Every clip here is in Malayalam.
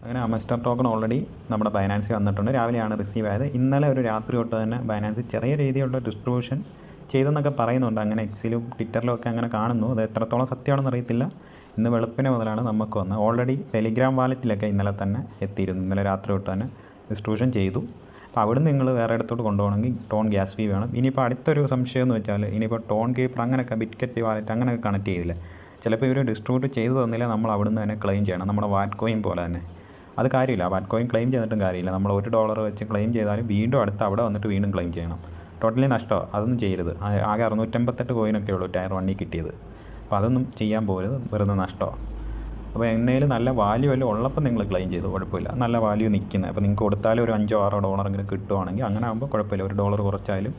അങ്ങനെ അമസ്റ്റർ ടോക്കൺ ഓൾറെഡി നമ്മുടെ ബൈനാൻസിൽ വന്നിട്ടുണ്ട്. രാവിലെയാണ് റിസീവ് ആയത്. ഇന്നലെ ഒരു രാത്രി തൊട്ട് തന്നെ ബൈനാൻസ് ചെറിയ രീതിയിലുള്ള ഡിസ്ട്രിബ്യൂഷൻ ചെയ്തെന്നൊക്കെ പറയുന്നുണ്ട്. അങ്ങനെ എക്സിലും ട്വിറ്ററിലും ഒക്കെ അങ്ങനെ കാണുന്നു. അത് എത്രത്തോളം സത്യമാണെന്ന് അറിയത്തില്ല. ഇന്ന് വെളുപ്പിന് മുതലാണ് നമുക്ക് വന്നത്. ഓൾറെഡി ടെലിഗ്രാം വാലറ്റിലൊക്കെ ഇന്നലെ തന്നെ എത്തിയിരുന്നു. ഇന്നലെ രാത്രി തൊട്ട് തന്നെ ഡിസ്ട്രിബ്യൂഷൻ ചെയ്തു. അപ്പോൾ അവിടെ നിങ്ങൾ വേറെ ഇടത്തോട്ട് കൊണ്ടുപോകണമെങ്കിൽ ടോൺ ഗ്യാസ് ഫീ വേണം. ഇനിയിപ്പോൾ അടുത്തൊരു സംശയം എന്ന് വെച്ചാൽ ഇനിയിപ്പോൾ ടോൺ കീപ്പർ അങ്ങനെയൊക്കെ ബിറ്റ്ഗെറ്റ് വാലറ്റ് അങ്ങനെയൊക്കെ കണക്ട് ചെയ്തില്ല. ചിലപ്പോൾ ഇവർ ഡിസ്ട്രിബ്യൂട്ട് ചെയ്തു തന്നില്ല, നമ്മൾ അവിടുന്ന് തന്നെ ക്ലെയിം ചെയ്യണം. നമ്മുടെ വാറ്റ് കോയിൻ പോലെ തന്നെ. അത് കാര്യമില്ല, വാറ്റ് കോയിൻ ക്ലെയിം ചെയ്തിട്ടും കാര്യമില്ല. നമ്മൾ $1 വെച്ച് ക്ലെയിം ചെയ്താലും വീണ്ടും അടുത്ത് അവിടെ വന്നിട്ട് വീണ്ടും ക്ലെയിം ചെയ്യണം. ടോട്ടലി നഷ്ടമോ, അതൊന്നും ചെയ്യരുത്. ആകെ 658 കോയിനൊക്കെ ഉള്ളൂ ടയർ 1 കിട്ടിയത്. അപ്പോൾ അതൊന്നും ചെയ്യാൻ പോകരുത്, വെറുതെ നഷ്ടമോ. അപ്പോൾ എന്നേലും നല്ല വാല്യൂ വല്ലതും ഉള്ളപ്പോൾ നിങ്ങൾ ക്ലെയിം ചെയ്തു കുഴപ്പമില്ല. നല്ല വാല്യൂ നിൽക്കുന്നത് അപ്പോൾ നിങ്ങൾക്ക് കൊടുത്താലും ഒരു $5-6 കിട്ടുവാണെങ്കിൽ അങ്ങനെ ആകുമ്പോൾ കുഴപ്പമില്ല. $1 കുറച്ചാലും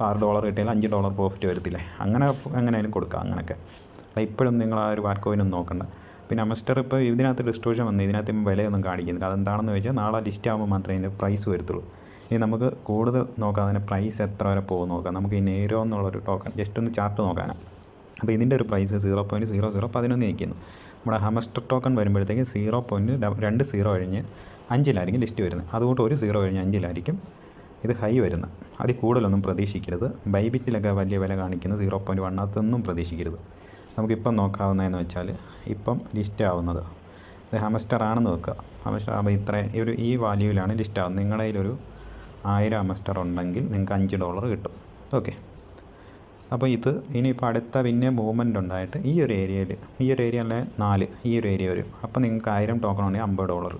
$6 കിട്ടിയാലും $5 പ്രോഫിറ്റ് വരത്തില്ലേ. അങ്ങനെ എങ്ങനെയായാലും കൊടുക്കുക. അങ്ങനെയൊക്കെ ഇപ്പോഴും നിങ്ങൾ ആ ഒരു വാറ്റ് കോയിനൊന്നും നോക്കണ്ട. പിന്നെ അമസ്റ്റർ ഇപ്പോൾ ഇതിനകത്ത് ഡിസ്ട്രിബ്യൂഷൻ വന്നു, ഇതിനകത്ത് വിലയൊന്നും കാണിക്കുന്നില്ല. അതെന്താണെന്ന് ചോദിച്ചാൽ നാളെ ലിസ്റ്റ് ആകുമ്പോൾ മാത്രമേ ഇതിൻ്റെ പ്രൈസ് വരത്തുള്ളൂ. ഇനി നമുക്ക് കൂടുതൽ നോക്കാം അതിൻ്റെ പ്രൈസ് എത്ര വരെ പോകും നോക്കാം. നമുക്ക് ഈ നേരോ എന്നുള്ളൊരു ടോക്കൺ ജസ്റ്റ് ഒന്ന് ചാർട്ട് നോക്കാനാണ്. അപ്പോൾ ഇതിൻ്റെ ഒരു പ്രൈസ് 0.0011 നിൽക്കുന്നു. നമ്മുടെ അമസ്റ്റർ ടോക്കൺ വരുമ്പോഴത്തേക്ക് 0.20 കഴിഞ്ഞ് 5-ലായിരിക്കും ലിസ്റ്റ് വരുന്നത്. അതുകൊണ്ട് ഒരു 0 കഴിഞ്ഞ് 5-ലായിരിക്കും ഇത് ഹൈ വരുന്നത്. അതിൽ കൂടുതലൊന്നും പ്രതീക്ഷിക്കരുത്. ബൈബിറ്റിലൊക്കെ വലിയ വില കാണിക്കുന്നത് 0.1 അതൊന്നും പ്രതീക്ഷിക്കരുത്. നമുക്കിപ്പം നോക്കാവുന്നതെന്ന് വെച്ചാൽ ഇപ്പം ലിസ്റ്റ് ആവുന്നത് ഇത് അമസ്റ്റർ ആണെന്ന് വെക്കുക. അമസ്റ്റർ ആകുമ്പോൾ ഈ വാല്യൂവിലാണ് ലിസ്റ്റ് ആവുന്നത്. നിങ്ങളുടെ കയ്യിലൊരു 1000 അമസ്റ്റർ ഉണ്ടെങ്കിൽ നിങ്ങൾക്ക് $5 കിട്ടും. ഓക്കെ. അപ്പോൾ ഇത് ഇനിയിപ്പോൾ അടുത്ത പിന്നെ മൂവ്മെൻ്റ് ഉണ്ടായിട്ട് ഈ ഒരു ഏരിയയിലെ 4 ഈ ഒരു ഏരിയ വരും. അപ്പോൾ നിങ്ങൾക്ക് 1000 ടോക്കൺ ഉണ്ടെങ്കിൽ $50.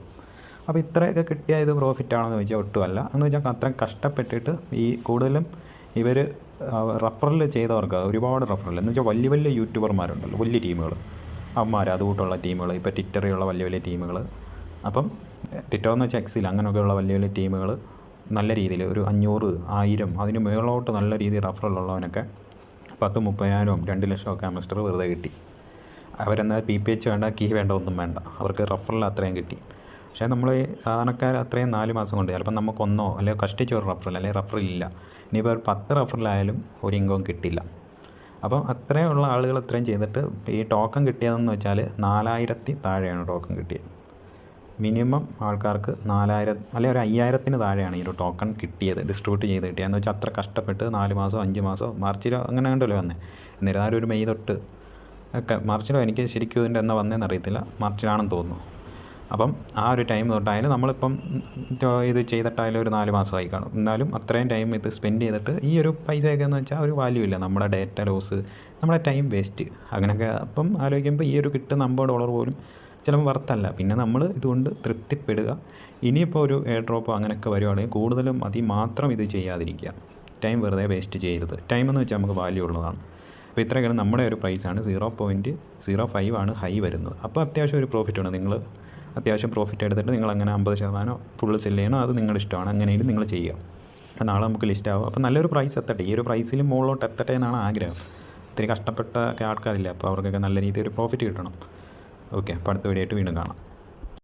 അപ്പോൾ ഇത്രയൊക്കെ കിട്ടിയാൽ ഇത് പ്രോഫിറ്റ് ആണെന്ന് ചോദിച്ചാൽ ഒട്ടുമല്ല. എന്ന് വെച്ചാൽ അത്രയും കഷ്ടപ്പെട്ടിട്ട് ഈ കൂടുതലും ഇവർ റഫറൽ ചെയ്തവർക്ക് ഒരുപാട് റഫറൽ എന്ന് വെച്ചാൽ വലിയ വലിയ യൂട്യൂബർമാരുണ്ടല്ലോ, വലിയ ടീമുകൾ, അവന്മാർ അതുകൂട്ടുള്ള ടീമുകൾ, ഇപ്പോൾ ട്വിറ്ററിലുള്ള വലിയ വലിയ ടീമുകൾ. അപ്പം ട്വിറ്റർ എന്ന് വെച്ചാൽ എക്സിൽ അങ്ങനെയൊക്കെയുള്ള വലിയ വലിയ ടീമുകൾ നല്ല രീതിയിൽ ഒരു 500, 1000 അതിന് മുകളിലോട്ട് നല്ല രീതിയിൽ റഫറലുള്ളവനൊക്കെ 10,000-30,000 2 ലക്ഷം ഒക്കെ അമസ്റ്റർ വെറുതെ കിട്ടി. അവരെന്നാൽ PPH വേണ്ട, കീ വേണ്ട, ഒന്നും വേണ്ട. അവർക്ക് റഫറൽ അത്രയും കിട്ടി. പക്ഷേ നമ്മൾ സാധാരണക്കാർ അത്രയും 4 മാസം കൊണ്ട് ചിലപ്പോൾ നമുക്കൊന്നോ അല്ലെങ്കിൽ കഷ്ടിച്ച് ഒരു റഫറൽ അല്ലെങ്കിൽ റഫറൽ ഇല്ല. ഇനിയിപ്പോൾ ഒരു 10 റഫറലായാലും ഒരു ഇൻകം കിട്ടില്ല. അപ്പം അത്രയുള്ള ആളുകൾ അത്രയും ചെയ്തിട്ട് ഈ ടോക്കൺ കിട്ടിയതെന്ന് വെച്ചാൽ 4000 താഴെയാണ് ടോക്കൺ കിട്ടിയത്. മിനിമം ആൾക്കാർക്ക് 4000 അല്ലെങ്കിൽ ഒരു 5000-ന് താഴെയാണ് ഈ ഒരു ടോക്കൺ കിട്ടിയത്, ഡിസ്ട്രിബ്യൂട്ട് ചെയ്ത് കിട്ടിയതെന്ന് വെച്ചാൽ അത്ര കഷ്ടപ്പെട്ട് 4 മാസമോ 5 മാസമോ മാർച്ചിലോ അങ്ങനെ കണ്ടല്ലോ വന്നേ. എന്നിരുന്നാലും ഒരു മെയ് തൊട്ട് ഒക്കെ മാർച്ചിലോ, എനിക്ക് ശരിക്കും ഇതിൻ്റെ എന്നാ വന്നതെന്ന് അറിയത്തില്ല, മാർച്ചിലാണെന്ന് തോന്നുന്നു. അപ്പം ആ ഒരു ടൈം തൊട്ടായാലും നമ്മളിപ്പം ഇത് ചെയ്തിട്ടായാലും ഒരു 4 മാസമായി കാണും. എന്നാലും അത്രയും ടൈം ഇത് സ്പെൻഡ് ചെയ്തിട്ട് ഈ ഒരു പൈസയൊക്കെ എന്ന് വെച്ചാൽ ഒരു വാല്യൂ ഇല്ല. നമ്മുടെ ഡേറ്റ ലോസ്, നമ്മുടെ ടൈം വേസ്റ്റ്, അങ്ങനെയൊക്കെ. അപ്പം ആലോചിക്കുമ്പോൾ ഈ ഒരു കിട്ടുന്ന $50 പോലും ചിലപ്പോൾ വರ್ತല്ല. പിന്നെ നമ്മൾ ഇതുകൊണ്ട് തൃപ്തിപ്പെടുക. ഇനിയിപ്പോൾ ഒരു എയർ ഡ്രോപ്പോ അങ്ങനെയൊക്കെ വരുവാണെങ്കിൽ കൂടുതലും മാത്രം ഇത് ചെയ്യാതിരിക്കുക. ടൈം വെറുതെ വേസ്റ്റ് ചെയ്യരുത്. ടൈം എന്ന് വെച്ചാൽ നമുക്ക് വാല്യൂ ഉള്ളതാണ്. അപ്പോൾ ഇത്രയൊക്കെയാണ് നമ്മുടെ ഒരു പ്രൈസാണ്. 0.05 ആണ് ഹൈ വരുന്നത്. അപ്പോൾ അത്യാവശ്യം ഒരു പ്രോഫിറ്റാണ്. നിങ്ങൾ അത്യാവശ്യം പ്രോഫിറ്റ് എടുത്തിട്ട് നിങ്ങൾ അങ്ങനെ 50% ഫുള്ള് സെല്ല് ചെയ്യണം. അത് നിങ്ങളുടെ ഇഷ്ടമാണ്. അങ്ങനെയും നിങ്ങൾ ചെയ്യുക. അപ്പോൾ നാളെ നമുക്ക് ലിസ്റ്റ് ആവും. അപ്പോൾ നല്ലൊരു പ്രൈസ് എത്തട്ടെ, ഈ ഒരു പ്രൈസിൽ മുകളിലോട്ട് എത്തട്ടെ എന്നാണ് ആഗ്രഹം. ഒത്തിരി കഷ്ടപ്പെട്ട ആൾക്കാരില്ല, അപ്പോൾ അവർക്കൊക്കെ നല്ല രീതിയിൽ ഒരു പ്രോഫിറ്റ് കിട്ടണം. ഓക്കെ. അപ്പോൾ അടുത്ത വീഡിയോ ആയിട്ട് വീണ്ടും കാണാം.